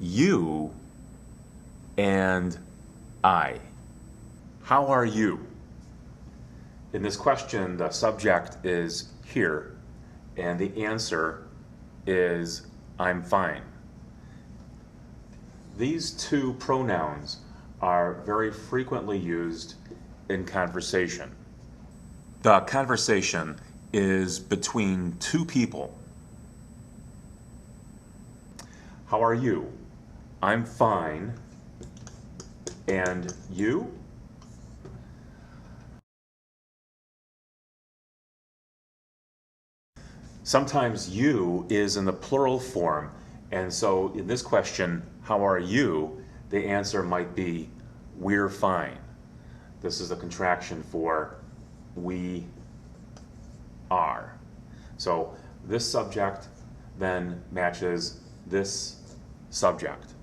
you and I. How are you? In this question, the subject is here, and the answer is I'm fine. These two pronouns are very frequently used in conversation. The conversation is between two people. How are you? I'm fine. And you? Sometimes you is in the plural form, and so in this question, how are you? The answer might be we're fine. This is a contraction for we are. So this subject then matches this subject.